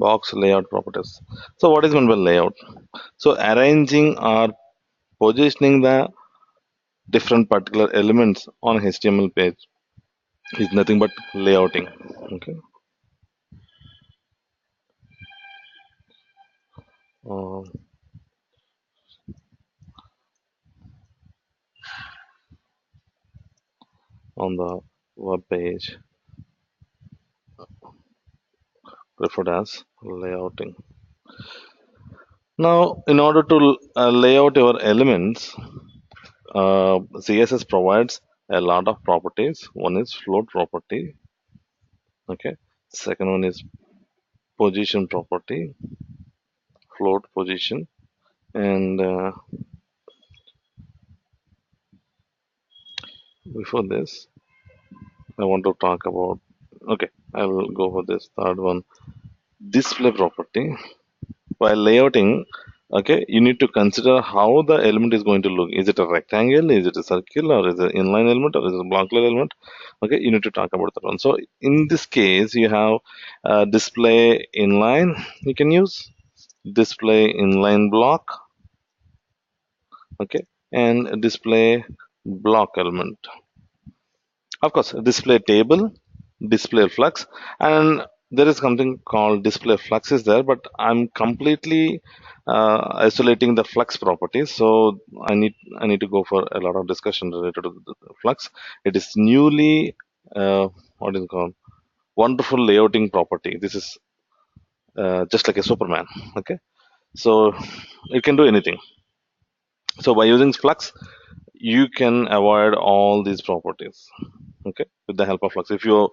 Box layout properties. So what is meant by layout? So arranging or positioning the different particular elements on HTML page is nothing but layouting. Okay. Uh, on the web page referred as layouting. Now, in order to lay out your elements, CSS provides a lot of properties. One is float property. Okay. Second one is position property, float position, and before this, I want to talk about. Okay, I will go for this third one, display property. While layouting, okay, you need to consider how the element is going to look. Is it a rectangle? Is it a circle? Or is it an inline element? Or is it a block layer element? Okay, you need to talk about that one. So in this case, you have display inline. You can use display inline block. Okay, and display block element. Of course, display table, display flux, and there is something called display flux is there, but I'm completely isolating the flux properties. So I need to go for a lot of discussion related to the flux. It is newly what is it called? Wonderful layouting property. This is just like a Superman. Okay, so it can do anything. So by using flux, you can avoid all these properties. Okay, with the help of flux. If you're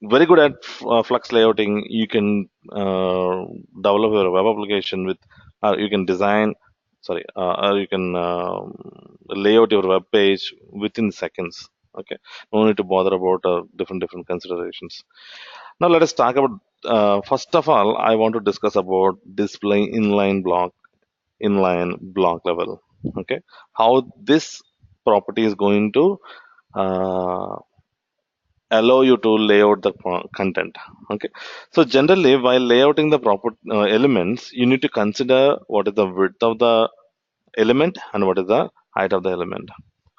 very good at flux layouting, you can develop your web application with, you can design, sorry, or you can layout your web page within seconds. Okay, no need to bother about different considerations. Now let us talk about. First of all, I want to discuss about display inline block level. Okay, how this property is going to uh, allow you to lay out the content. Okay, so generally while layouting the proper elements, you need to consider what is the width of the element and what is the height of the element.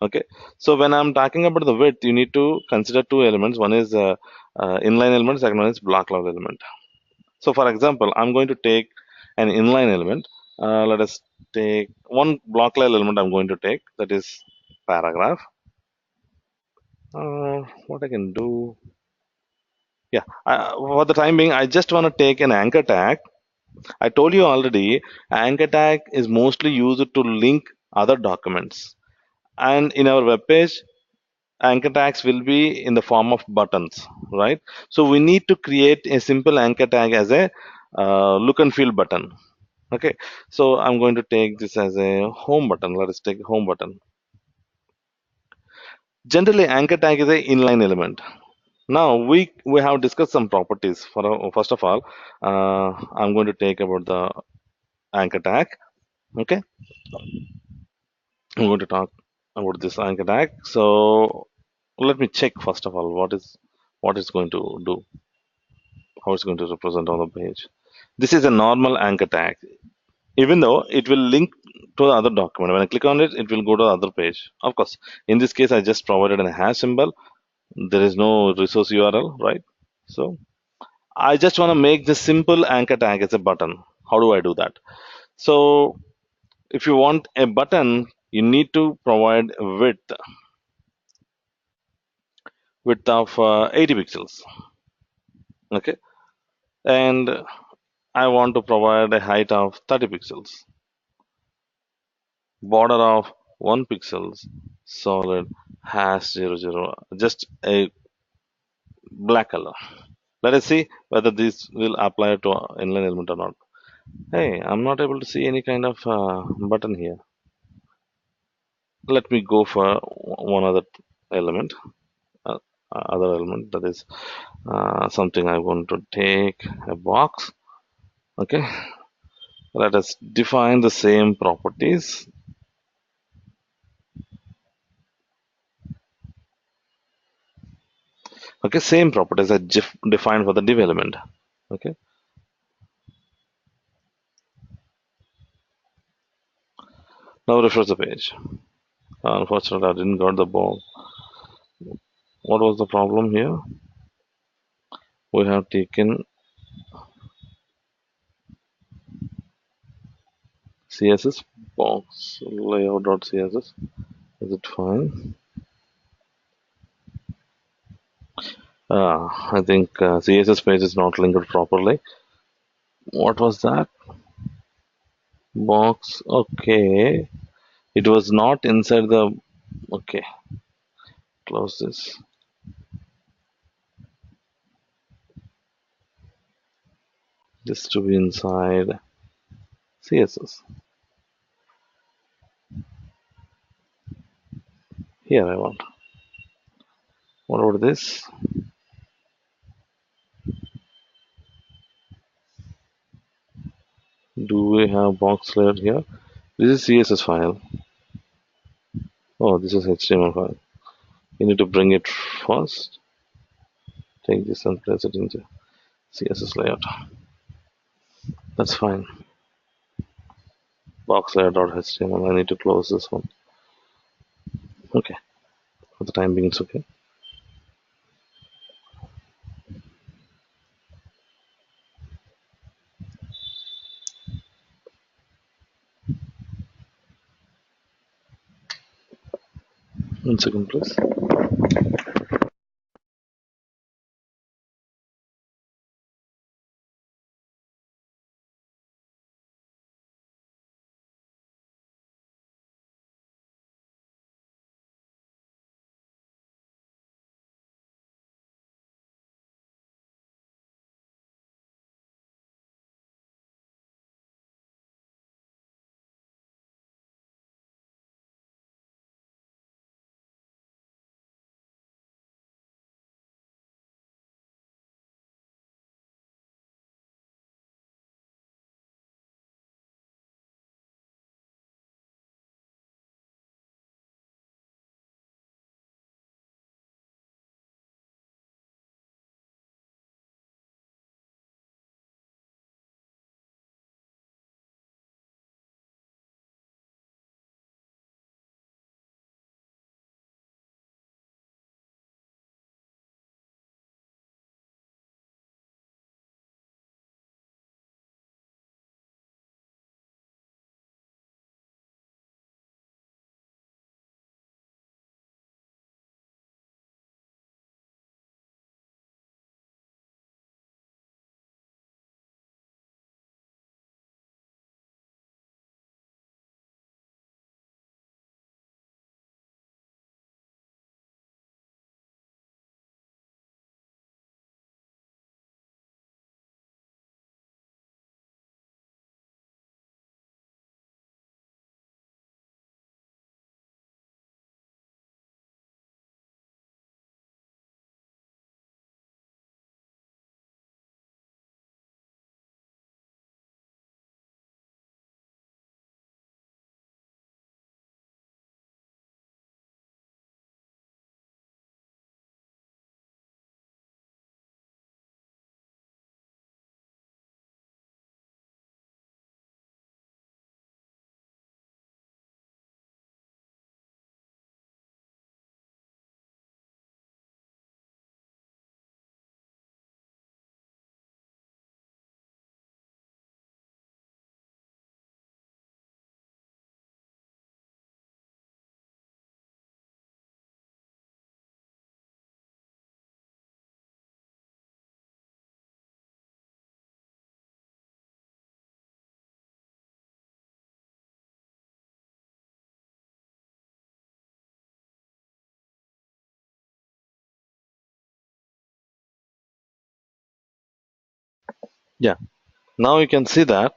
Okay, so when I'm talking about the width, you need to consider two elements. One is inline element, second one is block level element. So for example, I'm going to take an inline element. Let us take one block level element. I'm going to take, that is paragraph. What I can do, yeah, for the time being, I just want to take an anchor tag. I told you already, anchor tag is mostly used to link other documents. And in our web page, anchor tags will be in the form of buttons, right? So we need to create a simple anchor tag as a look and feel button. Okay, so I'm going to take this as a home button. Let us take home button. Generally, anchor tag is a inline element. Now we have discussed some properties. First of all, I'm going to take about the anchor tag. Okay, I'm going to talk about this anchor tag. So let me check first of all what it's going to do, how it's going to represent on the page. This is a normal anchor tag. Even though it will link to the other document, when I click on it, it will go to the other page. Of course, in this case, I just provided a hash symbol. There is no resource URL, right? So I just want to make this simple anchor tag as a button. How do I do that? So if you want a button, you need to provide width of 80 pixels. Okay, and I want to provide a height of 30 pixels, border of 1 pixels, solid #00, just a black color. Let us see whether this will apply to inline element or not. Hey, I'm not able to see any kind of button here. Let me go for one other element, uh, other element, that is something I want to take a box. Okay, let us define the same properties. Okay, same properties are defined for the div element. Okay, Now refresh the page. Unfortunately, I didn't got the ball. What was the problem here? We have taken CSS box layout.css. Is it fine? I think CSS page is not linked properly. What was that? Box. Okay. It was not inside the. Okay. Close this. This to be inside CSS. Here I want. What about this? Do we have box layout here? This is CSS file. Oh, this is HTML file. You need to bring it first. Take this and place it into CSS layout. That's fine. Box layout.html. I need to close this one. Okay. For the time being, it's okay. 1 second, please. Yeah. Now you can see that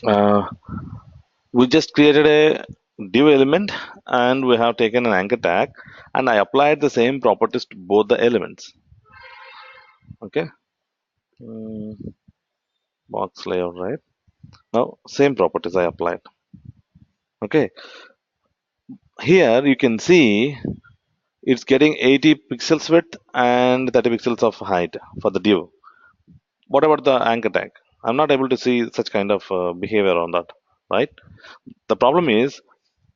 uh, we just created a div element and we have taken an anchor tag and I applied the same properties to both the elements. Okay. Mm, box layout, right? Now, same properties I applied. Okay. Here you can see it's getting 80 pixels width and 30 pixels of height for the div. What about the anchor tag? I'm not able to see such kind of behavior on that. right? The problem is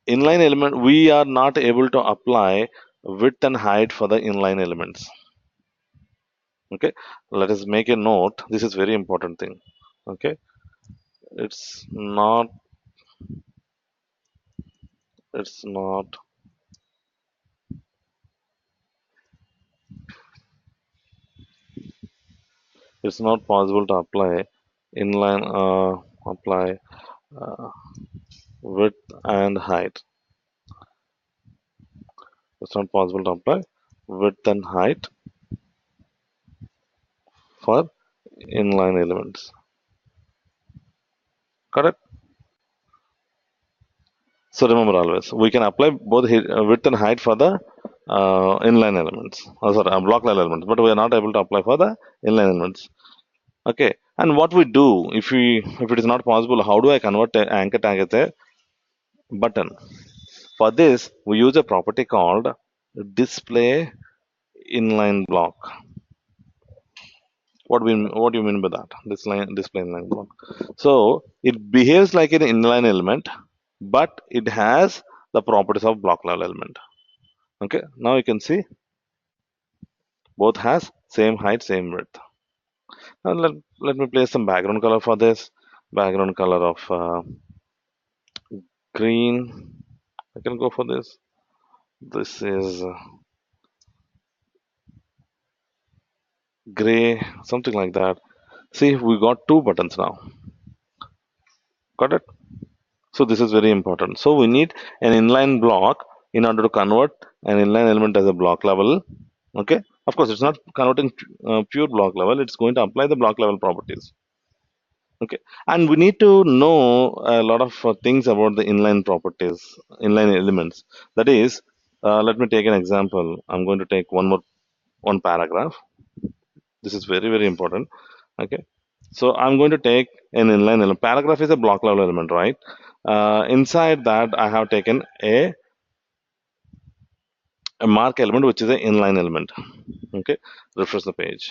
inline element, we are not able to apply width and height for the inline elements. Okay, let us make a note. This is very important thing. Okay, it's not, it's not, it's not possible to apply inline, apply uh, width and height. It's not possible to apply width and height for inline elements. Correct? So remember always, we can apply both width and height for the inline elements, sorry, block level elements, but we are not able to apply for the inline elements. Okay, and what we do if it is not possible, how do I convert an anchor tag as a button? For this, we use a property called display inline block. What do you mean by that? Display inline block. So it behaves like an inline element, but it has the properties of block level element. Okay, now you can see both has same height, same width. Now let me place some background color for this. Background color of green. I can go for this. This is gray, something like that. See, we got two buttons now. Got it? So this is very important. So we need an inline block in order to convert an inline element as a block level. Okay. Of course, it's not converting pure block level. It's going to apply the block level properties. Okay. And we need to know a lot of things about the inline properties, inline elements. That is, let me take an example. I'm going to take one paragraph. This is very, very important. Okay. So I'm going to take an inline element. Paragraph is a block level element, right? Inside that, I have taken a mark element, which is an inline element. Okay. Refresh the page.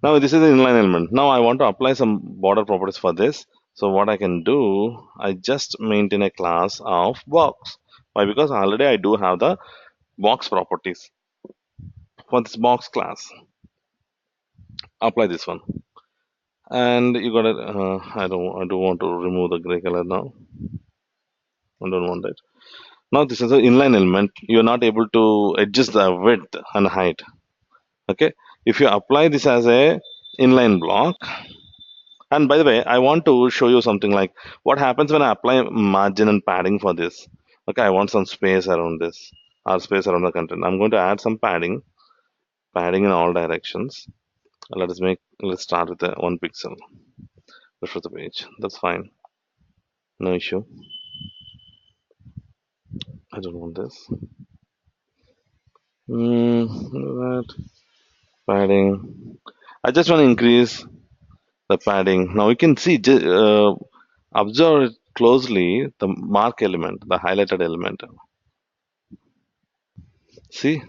Now this is an inline element. Now I want to apply some border properties for this. So what I can do, I just maintain a class of box. Why? Because already I do have the box properties for this box class. Apply this one. And you got it. I don't want to remove the gray color now. I don't want it. Now this is an inline element. You're not able to adjust the width and height. Okay. If you apply this as a inline block, and by the way, I want to show you something like what happens when I apply margin and padding for this. Okay, I want some space around this or space around the content. I'm going to add some padding in all directions. Let's start with the 1 pixel. Refresh the page. That's fine. No issue. I don't want this. That padding. I just want to increase the padding. Now you can see, observe it closely, the mark element, the highlighted element. See,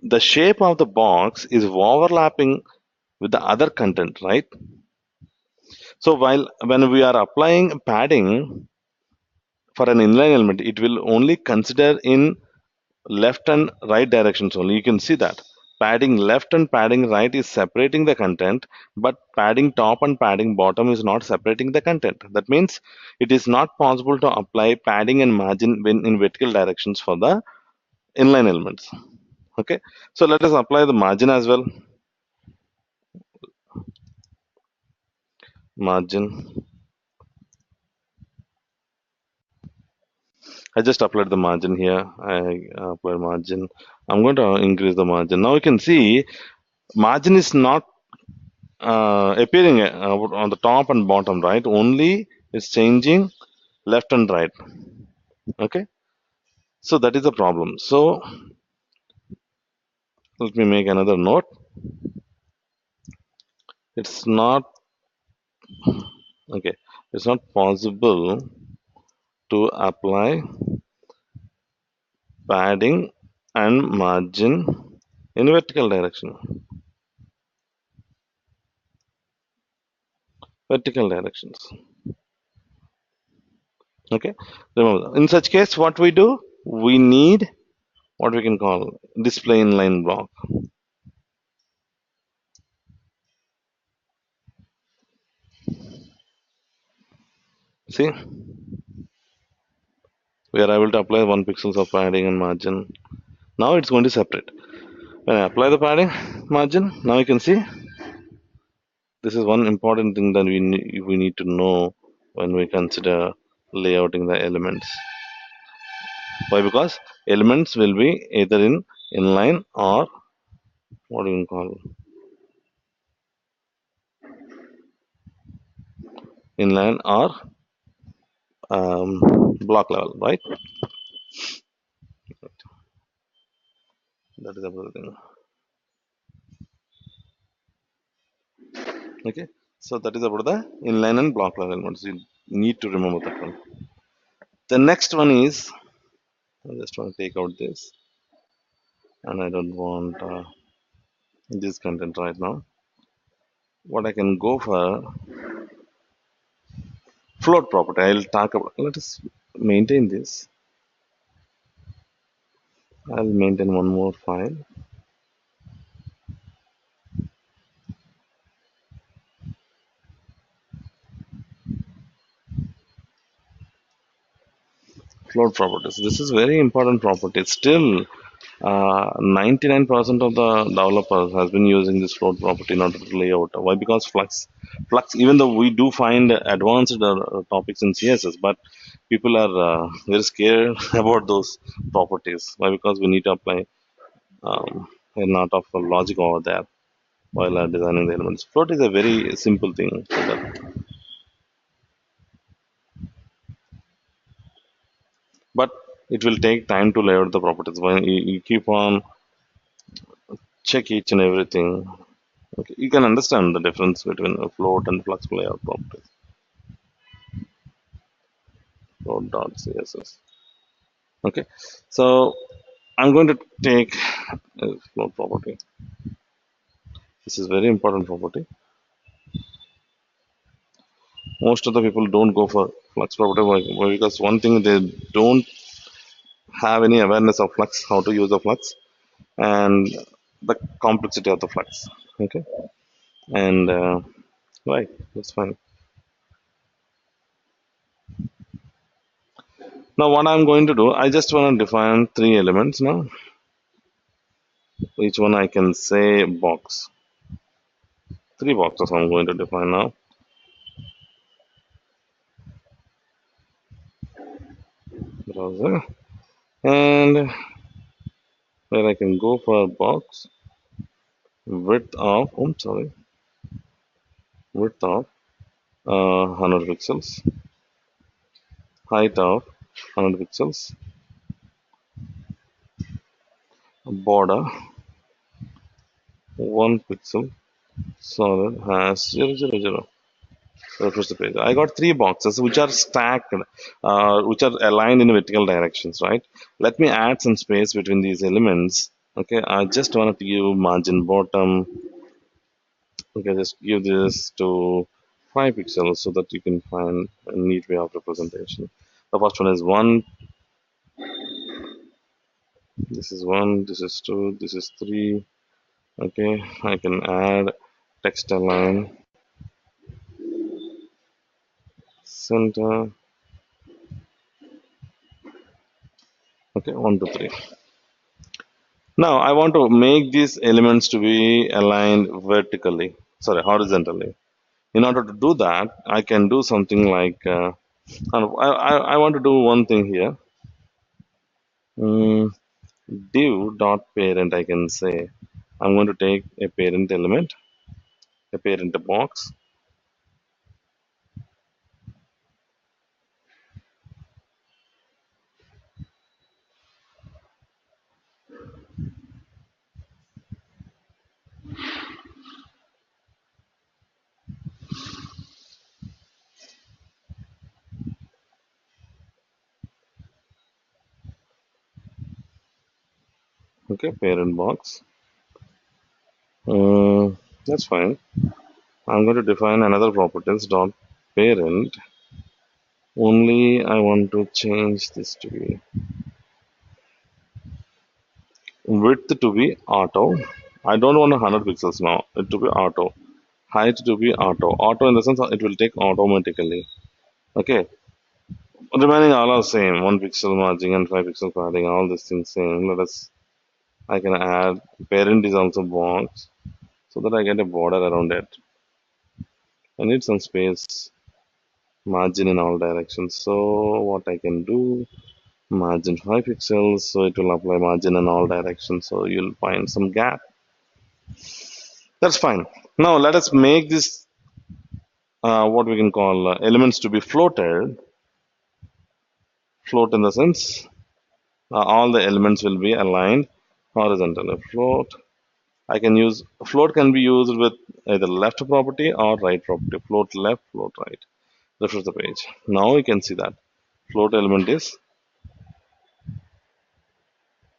the shape of the box is overlapping with the other content, right? So when we are applying padding for an inline element, it will only consider in left and right directions only. You can see that padding left and padding right is separating the content, but padding top and padding bottom is not separating the content. That means it is not possible to apply padding and margin when in vertical directions for the inline elements. Okay, so let us apply the margin as well. Margin. I just applied the margin here. I applied margin. I'm going to increase the margin. Now you can see margin is not appearing on the top and bottom, right? Only it's changing left and right. Okay. So that is the problem. So let me make another note. It's not okay. It's not possible to apply padding and margin in vertical direction. Vertical directions. Okay, remember, in such case, what we do, we need what we can call display inline block. See, we are able to apply 1 pixels of padding and margin. Now it's going to separate. When I apply the padding margin, now you can see this is one important thing that we need to know when we consider layouting the elements. Why? Because elements will be either in inline or what do you call inline or block level, right? That is everything. Okay, so that is about the inline and block level elements. You need to remember that one. The next one is I just want to take out this, and I don't want this content right now. What I can go for float property. I'll talk about. Let us maintain this. I'll maintain one more file. Float properties. This is very important property. Still, 99% of the developers has been using this float property in order to layout. Why? Because Flux. Even though we do find advanced topics in CSS, but people are very scared about those properties. Why? Because we need to apply a lot of logic over there while designing the elements. Float is a very simple thing. But it will take time to layout the properties. When you keep on check each and everything, okay, you can understand the difference between a float and flux layout properties. Float.css. Okay, so I'm going to take a float property. This is very important property. Most of the people don't go for flux property because one thing, they don't have any awareness of flux, how to use the flux, and the complexity of the flux. Okay, and right, that's fine. Now what I'm going to do, I just want to define 3 elements now. Each one I can say box. 3 boxes I'm going to define now. Browser. And where I can go for box, width of, width of 100 pixels, height of 100 pixels, border 1 pixel, solid has 000. Refresh the page. I got 3 boxes which are stacked, which are aligned in vertical directions, right? Let me add some space between these elements. Okay, I just wanted to give margin bottom. Okay, just give this to 5 pixels so that you can find a neat way of representation. The first one is 1, this is 1, this is 2, this is 3. Okay, I can add text align, center. Okay, 1, 2, 3. Now I want to make these elements to be aligned vertically, sorry, horizontally. In order to do that, I can do something like, I want to do one thing here. Mm, div dot parent, I can say I'm going to take a parent element, a parent box. Okay, parent box. That's fine. I'm going to define another properties dot parent Only I want to change this to be width to be auto. I don't want 100 pixels now. It to be auto. Height to be auto. Auto in the sense it will take automatically. Okay. Remaining all are same. 1 pixel margin and 5 pixel padding. All these things same. Let us. I can add parent is also box so that I get a border around it. I need some space margin in all directions. So what I can do, margin 5 pixels, so it will apply margin in all directions. So you'll find some gap. That's fine. Now let us make this what we can call elements to be floated. Float in the sense all the elements will be aligned horizontally. Float. I can use float can be used with either left property or right property. Float left, float right. Refresh the page. Now you can see that float element is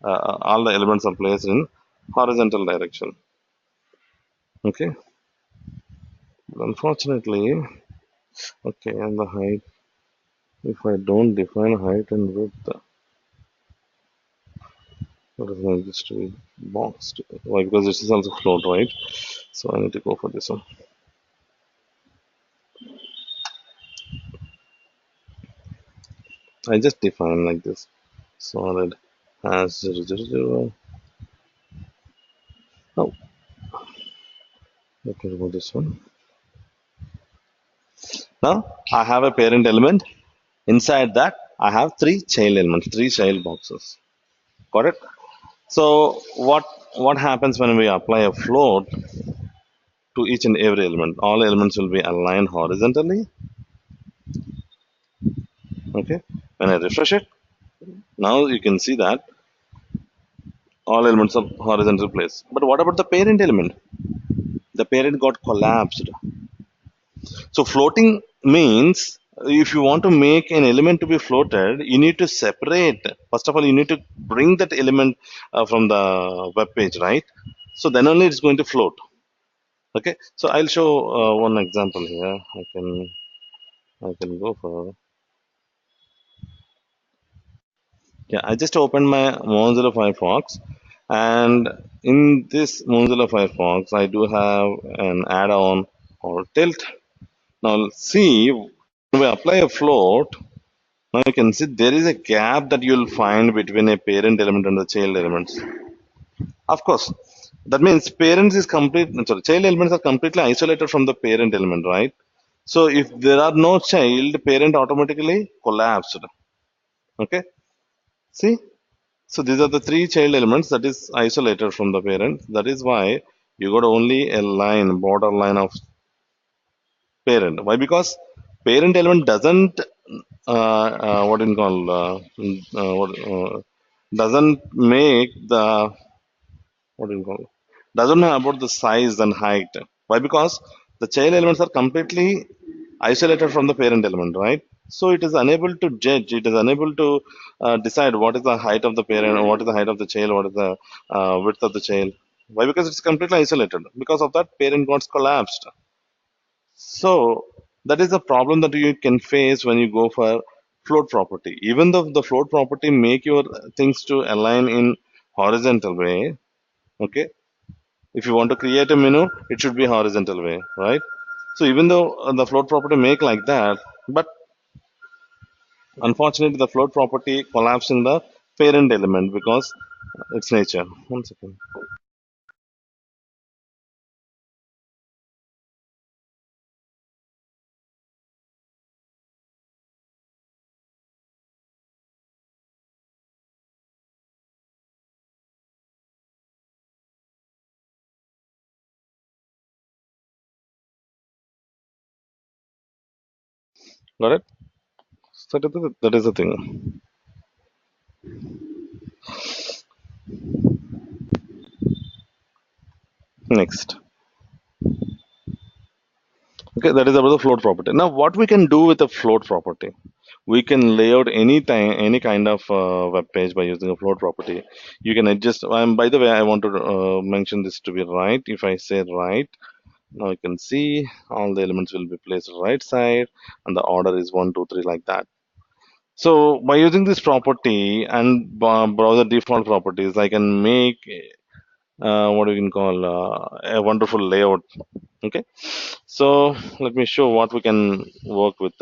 all the elements are placed in horizontal direction. Okay. But unfortunately, okay, and the height. If I don't define height and width, what is going this to be boxed? Why? Because this is also float, right? So I need to go for this one. I just define like this. Solid has 0, 0, 0. Oh, okay, about this one. Now I have a parent element. Inside that, I have three child elements, three child boxes. Got it? So what happens when we apply a float to each and every element? All elements will be aligned horizontally. Okay. When I refresh it, now you can see that all elements are horizontal place. But what about the parent element? The parent got collapsed. So floating means if you want to make an element to be floated, you need to separate. First of all, you need to bring that element from the web page, right? So then only it's going to float. Okay. So I'll show one example here. I can go for. Yeah, I just opened my Mozilla Firefox, and in this Mozilla Firefox, I do have an add-on called Tilt. Now, see, when we apply a float, now you can see there is a gap that you'll find between a parent element and the child elements. Of course, that means parents is complete. Sorry, child elements are completely isolated from the parent element, right? So if there are no child, parent automatically collapsed. Okay, see. So these are the three child elements that is isolated from the parent. That is why you got only a line, border line of parent. Why? Because parent element doesn't what do you call doesn't make the what do you call doesn't know about the size and height. Why? Because the child elements are completely isolated from the parent element, right? So it is unable to judge. It is unable to decide what is the height of the parent, or what is the height of the child, what is the width of the child. Why? Because it's completely isolated. Because of that, parent got collapsed. So that is a problem that you can face when you go for float property. Even though the float property make your things to align in horizontal way, okay. If you want to create a menu, it should be horizontal way, right? So even though the float property make like that, but unfortunately the float property collapsing the parent element because it's nature. One second. Got it? So that is the thing. Next. Okay, that is about the float property. Now, what we can do with a float property? We can lay out any kind of web page by using a float property. You can adjust. By the way, I want to mention this to be right. If I say right, Now you can see all the elements will be placed right side, and the order is one, two, three, like that. So by using this property and browser default properties, I can make what we can call a wonderful layout. Okay, so let me show what we can work with.